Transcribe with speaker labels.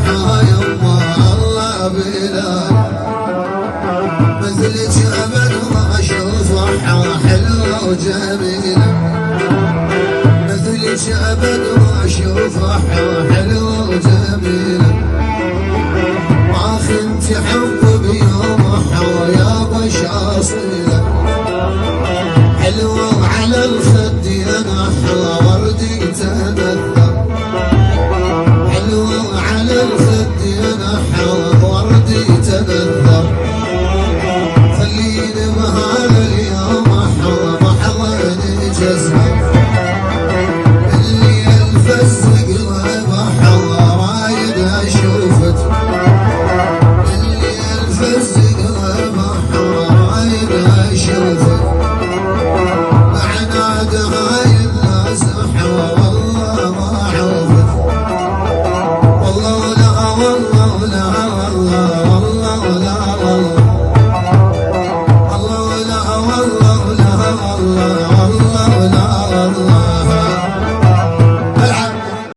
Speaker 1: صحة يما الله بلال، مثلك أبد ما أشوف صحة حلوة وجميلة، مثلك أبد ما أشوف صحة حلوة وجميلة، ما خنت حب بيوم يا بش أصيلة، حلوة وعلى الخد ينحى وردي تنثر، حلوة وعلى الخد ينحى وردي تنثر، خليني بهذا اليوم أحظى بحضن جزمة، اللي الفز قلب أحظى رايد أشوفك، اللي الفز قلب أحظى رايد أشوفك.